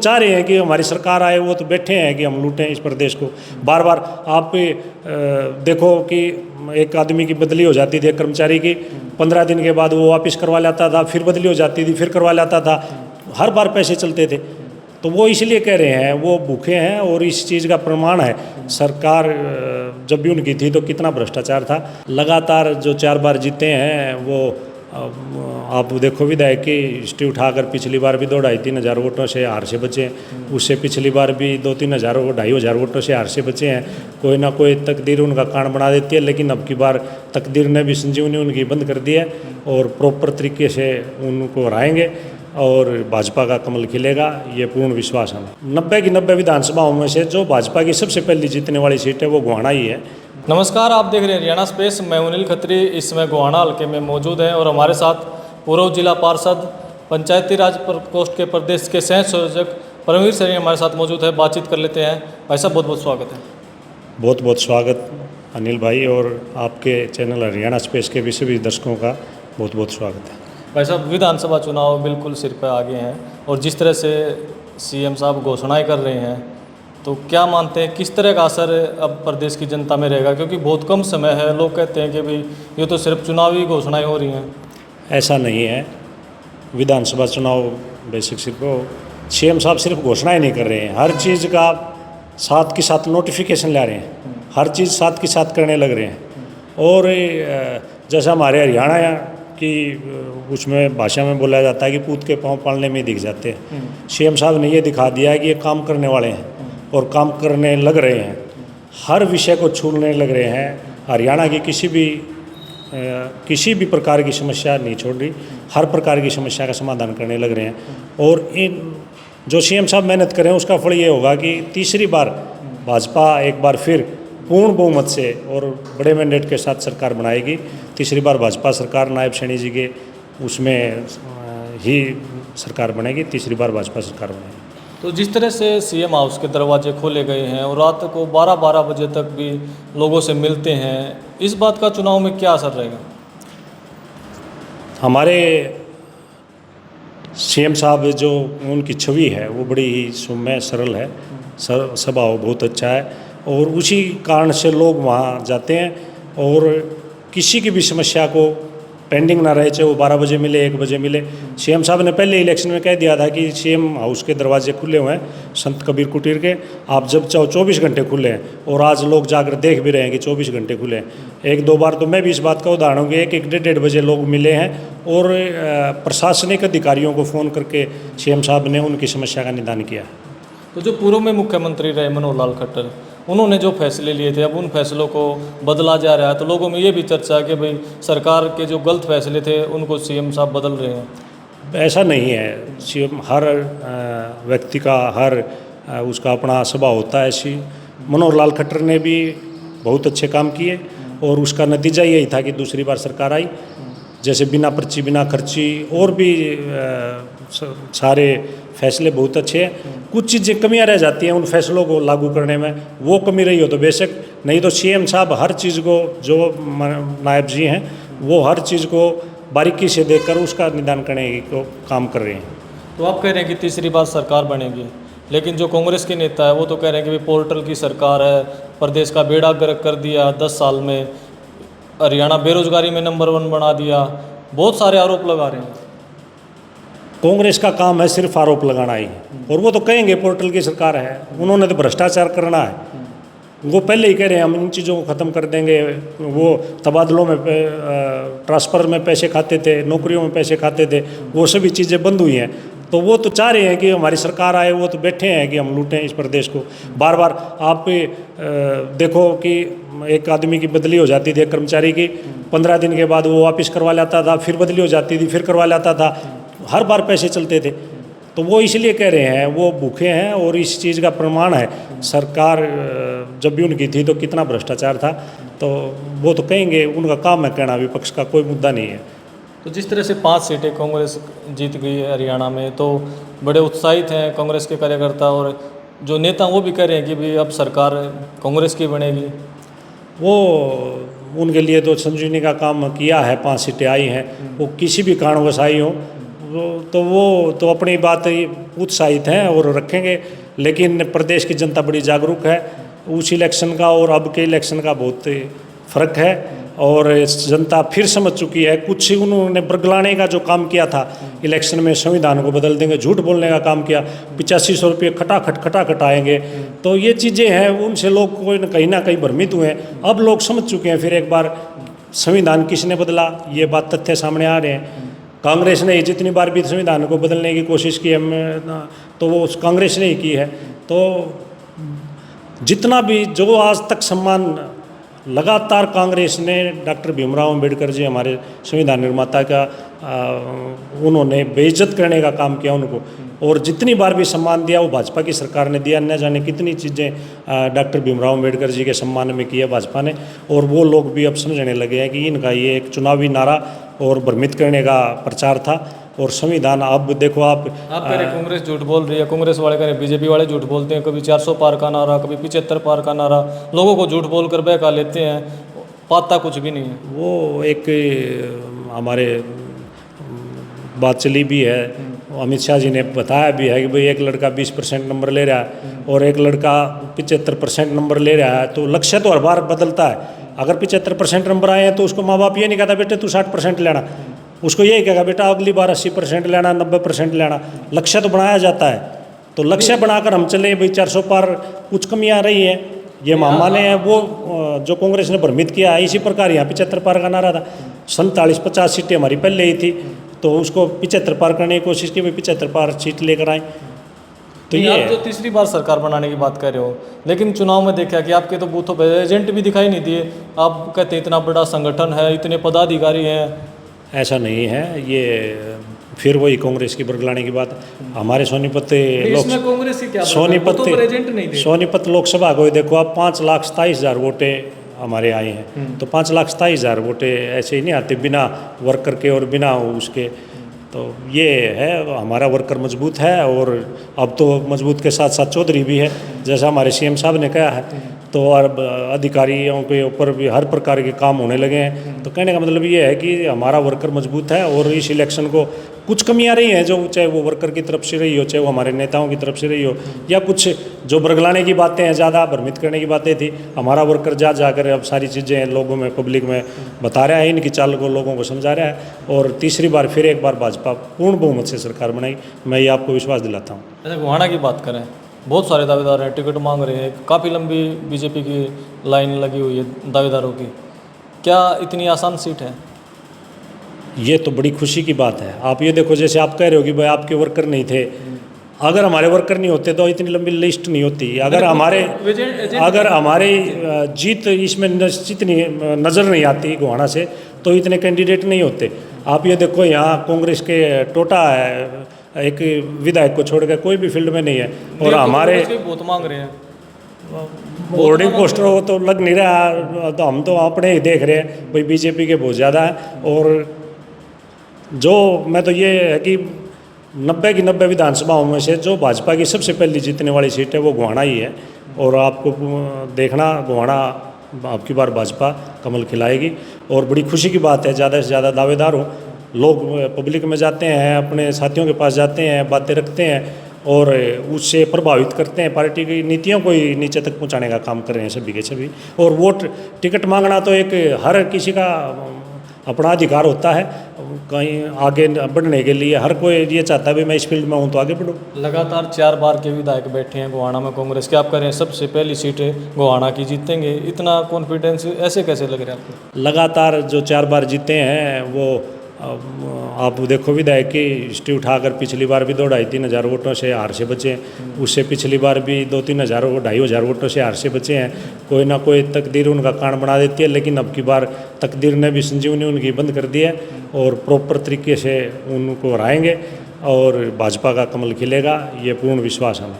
चाह रहे हैं कि हमारी सरकार आए, वो तो बैठे हैं कि हम लूटें इस प्रदेश को। बार बार आप देखो कि एक आदमी की बदली हो जाती थी, एक कर्मचारी की, 15 दिन के बाद वो वापस करवा लाता था, फिर बदली हो जाती थी, फिर करवा लाता था, हर बार पैसे चलते थे। तो वो इसलिए कह रहे हैं, वो भूखे हैं और इस चीज़ का प्रमाण है। सरकार जब भी उनकी थी तो कितना भ्रष्टाचार था। लगातार जो 4 बार जीते हैं वो आप देखो विधायक की हिस्ट्री उठाकर पिछली बार भी 2-2,5-3 हज़ार वोटों से हार से बचे हैं। उससे पिछली बार भी 2-3 हज़ार 2,500 वोटों से हार से बचे हैं। कोई ना कोई तकदीर उनका कान बना देती है, लेकिन अब की बार तकदीर ने भी संजीवनी उनकी बंद कर दी है और प्रॉपर तरीके से उनको हराएंगे और भाजपा का कमल खिलेगा, ये पूर्ण विश्वास है। 90 की 90 विधानसभाओं में से जो भाजपा की सबसे पहली जीतने वाली सीट है वो गोहाना ही है। नमस्कार, आप देख रहे हैं हरियाणा स्पेस। मैं अनिल खत्री इस समय गोहाना हल्के में मौजूद हैं और हमारे साथ पूर्व जिला पार्षद, पंचायती राज प्रकोष्ठ के प्रदेश के सह संयोजक परमवीर सैनी हमारे साथ मौजूद है। बातचीत कर लेते हैं। भाई साहब, बहुत बहुत स्वागत है। बहुत बहुत स्वागत अनिल भाई, और आपके चैनल हरियाणा स्पेस के भी सभी दर्शकों का बहुत बहुत स्वागत है। भाई साहब, विधानसभा चुनाव बिल्कुल सिर पर आगे हैं और जिस तरह से सीएम साहब घोषणाएं कर रहे हैं, तो क्या मानते हैं किस तरह का असर अब प्रदेश की जनता में रहेगा? क्योंकि बहुत कम समय है, लोग कहते हैं कि भाई ये तो सिर्फ चुनावी घोषणाएं हो रही हैं। ऐसा नहीं है। विधानसभा चुनाव बेसिक सिर्फ सीएम साहब सिर्फ घोषणाएं नहीं कर रहे हैं, हर चीज़ का साथ के साथ नोटिफिकेशन ला रहे हैं, हर चीज़ साथ के साथ करने लग रहे हैं। और जैसा हमारे हरियाणा की उसमें भाषा में बोला जाता है कि पूत के पाँव पालने में दिख जाते हैं। सीएम साहब ने ये दिखा दिया है कि ये काम करने वाले हैं और काम करने लग रहे हैं, हर विषय को छूने लग रहे हैं। हरियाणा की किसी भी प्रकार की समस्या नहीं छोड़ रही, हर प्रकार की समस्या का समाधान करने लग रहे हैं। और इन जो सीएम साहब मेहनत करें उसका फल ये होगा कि तीसरी बार भाजपा एक बार फिर पूर्ण बहुमत से और बड़े मैंडेट के साथ सरकार बनाएगी। तीसरी बार भाजपा सरकार नायब सैनी जी के उसमें ही सरकार बनेगी, तीसरी बार भाजपा सरकार बनेगी। तो जिस तरह से सीएम हाउस के दरवाजे खोले गए हैं और रात को 12-12 बजे तक भी लोगों से मिलते हैं, इस बात का चुनाव में क्या असर रहेगा? हमारे सीएम साहब जो उनकी छवि है वो बड़ी ही सौम्य सरल है, स्वभाव बहुत अच्छा है और उसी कारण से लोग वहाँ जाते हैं। और किसी की भी समस्या को पेंडिंग ना रहे, चाहे वो 12 बजे मिले, 1 बजे मिले। सीएम साहब ने पहले इलेक्शन में कह दिया था कि सीएम हाउस के दरवाजे खुले हुए हैं संत कबीर कुटीर के, आप जब चाहो 24 घंटे खुले हैं। और आज लोग जाकर देख भी रहे हैं कि 24 घंटे खुले हैं। 1-2 बार तो मैं भी इस बात का उदाहरण हूँ कि 1-1, 1:30 बजे लोग मिले हैं और प्रशासनिक अधिकारियों को फ़ोन करके सीएम साहब ने उनकी समस्या का निदान किया। तो जो पूर्व में मुख्यमंत्री रहे मनोहर लाल खट्टर, उन्होंने जो फैसले लिए थे, अब उन फैसलों को बदला जा रहा है, तो लोगों में ये भी चर्चा है कि भाई सरकार के जो गलत फैसले थे उनको सीएम साहब बदल रहे हैं। ऐसा नहीं है। सीएम हर व्यक्ति का हर उसका अपना स्वभाव होता है। ऐसी मनोहर लाल खट्टर ने भी बहुत अच्छे काम किए और उसका नतीजा यही था कि दूसरी बार सरकार आई। जैसे बिना पर्ची बिना खर्ची और भी सारे फैसले बहुत अच्छे हैं। कुछ चीज़ें कमियां रह जाती हैं उन फैसलों को लागू करने में, वो कमी रही हो तो बेशक, नहीं तो सीएम साहब हर चीज़ को, जो नायब जी हैं वो हर चीज़ को बारीकी से देखकर उसका निदान करने को काम कर रहे हैं। तो आप कह रहे हैं कि तीसरी बार सरकार बनेगी, लेकिन जो कांग्रेस के नेता है वो तो कह रहे हैं कि पोर्टल की सरकार है, प्रदेश का बेड़ा गर्क कर दिया 10 साल में, हरियाणा बेरोजगारी में नंबर 1 बना दिया, बहुत सारे आरोप लगा रहे हैं। कांग्रेस का काम है सिर्फ आरोप लगाना ही, और वो तो कहेंगे पोर्टल की सरकार है, उन्होंने तो भ्रष्टाचार करना है। वो पहले ही कह रहे हैं हम इन चीज़ों को ख़त्म कर देंगे। वो तबादलों में ट्रांसफ़र में पैसे खाते थे, नौकरियों में पैसे खाते थे, वो सभी चीज़ें बंद हुई हैं। तो वो तो चाह रहे हैं कि हमारी सरकार आए, वो तो बैठे हैं कि हम लूटें इस प्रदेश को। बार बार आप देखो कि एक आदमी की बदली हो जाती थी, एक कर्मचारी की, 15 दिन के बाद वो वापस करवा लाता था, फिर बदली हो जाती थी, फिर करवा लाता था, हर बार पैसे चलते थे। तो वो इसलिए कह रहे हैं, वो भूखे हैं और इस चीज़ का प्रमाण है। सरकार जब भी उनकी थी तो कितना भ्रष्टाचार था, तो वो तो कहेंगे, उनका काम है कहना, विपक्ष का कोई मुद्दा नहीं है। तो जिस तरह से 5 सीटें कांग्रेस जीत गई है हरियाणा में, तो बड़े उत्साहित हैं कांग्रेस के कार्यकर्ता और जो नेता, वो भी कह रहे हैं कि भाई अब सरकार कांग्रेस की बनेगी। वो उनके लिए तो संजीवनी का काम किया है, 5 सीटें आई हैं, वो किसी भी कारणवश आई हो, तो वो तो अपनी बात उत्साहित हैं और रखेंगे, लेकिन प्रदेश की जनता बड़ी जागरूक है। उस इलेक्शन का और अब के इलेक्शन का बहुत फ़र्क है और जनता फिर समझ चुकी है। कुछ उन्होंने बरगलाने का जो काम किया था इलेक्शन में, संविधान को बदल देंगे, झूठ बोलने का काम किया, 8500 रुपये खटाखट आएंगे, तो ये चीज़ें हैं, उनसे लोग कोई कहीं ना कहीं भ्रमित हुए हैं। अब लोग समझ चुके हैं फिर एक बार संविधान किसने बदला, ये बात तथ्य सामने आ रहे हैं। कांग्रेस ने जितनी बार भी संविधान को बदलने की कोशिश की है तो वो कांग्रेस ने ही की है। तो जितना भी जो आज तक सम्मान लगातार कांग्रेस ने डॉक्टर भीमराव अंबेडकर जी हमारे संविधान निर्माता का उन्होंने बेइज्जत करने का काम किया उनको, और जितनी बार भी सम्मान दिया वो भाजपा की सरकार ने दिया। न जाने कितनी चीज़ें डॉक्टर भीमराव अंबेडकर जी के सम्मान में की है भाजपा ने, और वो लोग भी अब समझने लगे हैं कि इनका ये एक चुनावी नारा और भ्रमित करने का प्रचार था। और संविधान अब देखो आप कह रहे कांग्रेस झूठ बोल रही है, कांग्रेस वाले कह रहे बीजेपी वाले झूठ बोलते हैं, कभी 400 पार का नारा, कभी 75 पार का नारा, लोगों को झूठ बोल कर बहका लेते हैं, पाता कुछ भी नहीं है। वो एक हमारे बात चली भी है, अमित शाह जी ने बताया भी है कि भाई एक लड़का 20% नंबर ले रहा है और एक लड़का 75% नंबर ले रहा है, तो लक्ष्य तो हर बार बदलता है। अगर 75% नंबर आए हैं तो उसको माँ बाप ये नहीं कहता बेटे तू 60% लेना, उसको यही कहेगा बेटा अगली बार 80% लेना, 90% लेना। लक्ष्य तो बनाया जाता है, तो लक्ष्य बनाकर हम चले भाई 400 पार कुछ कमियाँ रही हैं, ये माने हैं वो जो कांग्रेस ने भ्रमित किया है। इसी प्रकार यहाँ 75 पार का नारा था, 47-50 सीटें हमारी पहले ही थी, तो उसको 75 पार करने की कोशिश की, भाई 75 पार सीट लेकर आए। तो ये आप जो तीसरी बार सरकार बनाने की बात कर रहे हो, लेकिन चुनाव में देखा कि आपके तो बूथों पर एजेंट भी दिखाई नहीं दिए। आप कहते हैं इतना बड़ा संगठन है, इतने पदाधिकारी हैं। ऐसा नहीं है, ये फिर वही कांग्रेस की बरगलाने की बात। हमारे सोनीपत इसमें कांग्रेस की क्या सोनीपत लोकसभा को देखो आप 5,27,000 वोटे हमारे आए हैं, तो 5,27,000 वोटे ऐसे ही नहीं आते बिना वर्कर के और बिना उसके। तो ये है हमारा वर्कर मजबूत है, और अब तो मजबूत के साथ साथ चौधरी भी है, जैसा हमारे सीएम साहब ने कहा है। तो और अधिकारियों के ऊपर भी हर प्रकार के काम होने लगे हैं। तो कहने का मतलब ये है कि हमारा वर्कर मजबूत है, और इस इलेक्शन को कुछ कमियां रही हैं, जो चाहे वो वर्कर की तरफ से रही हो, चाहे वो हमारे नेताओं की तरफ से रही हो, या कुछ जो बरगलाने की बातें हैं, ज़्यादा भ्रमित करने की बातें थी। हमारा वर्कर जाकर अब सारी चीज़ें लोगों में, पब्लिक में बता रहा है, इनकी चाल को लोगों को समझा रहा है, और तीसरी बार फिर एक बार भाजपा पूर्ण बहुमत से सरकार बनाई, मैं ये आपको विश्वास दिलाता हूँ। अच्छा, गोहाना की बात करें, बहुत सारे दावेदार हैं, टिकट मांग रहे हैं, काफ़ी लंबी बीजेपी की लाइन लगी हुई है दावेदारों की। क्या इतनी आसान सीट है? ये तो बड़ी खुशी की बात है। आप ये देखो, जैसे आप कह रहे हो कि भाई आपके वर्कर नहीं थे, अगर हमारे वर्कर नहीं होते तो इतनी लंबी लिस्ट नहीं होती। अगर हमारे जीत इसमें निश्चित नहीं नज़र नहीं आती गोहाना से, तो इतने कैंडिडेट नहीं होते। आप ये देखो, यहाँ कांग्रेस के टोटा है, एक विधायक को छोड़ के कोई भी फील्ड में नहीं है, और हमारे बहुत मांग रहे हैं होर्डिंग पोस्टर हो तो लग नहीं रहा, तो हम तो अपने ही देख रहे हैं भाई बीजेपी के बहुत ज़्यादा है। और जो मैं तो ये है कि 90 की 90 विधानसभाओं में से जो भाजपा की सबसे पहली जीतने वाली सीट है वो गोहाना ही है, और आपको देखना गोहाना आपकी बार भाजपा कमल खिलाएगी। और बड़ी खुशी की बात है, ज़्यादा से ज़्यादा दावेदार हो, लोग पब्लिक में जाते हैं, अपने साथियों के पास जाते हैं, बातें रखते हैं, और उससे प्रभावित करते हैं, पार्टी की नीतियों को ही नीचे तक पहुंचाने का काम कर रहे हैं सभी के सभी। और वोट टिकट मांगना तो एक हर किसी का अपना अधिकार होता है, कहीं आगे बढ़ने के लिए हर कोई ये चाहता है भाई मैं इस फील्ड में हूँ तो आगे बढ़ूँ। लगातार 4 बार के विधायक बैठे हैं गोहाना में कांग्रेस के, आप कह रहे हैं सबसे पहली सीटें गोहाना की जीतेंगे, इतना कॉन्फिडेंस ऐसे कैसे लग रहा है आपको? लगातार जो 4 बार जीते हैं वो आप देखो, विधायक की हिस्ट्री उठाकर पिछली बार भी 2-2,5-3 हज़ार वोटों से हार से बचे हैं, उससे पिछली बार भी 2-3 हज़ार 2,500 वोटों से हार से बचे हैं। कोई ना कोई तकदीर उनका कान बना देती है, लेकिन अब की बार तकदीर ने भी संजीवनी उनकी बंद कर दी है, और प्रॉपर तरीके से उनको हराएंगे और भाजपा का कमल खिलेगा, ये पूर्ण विश्वास हमें।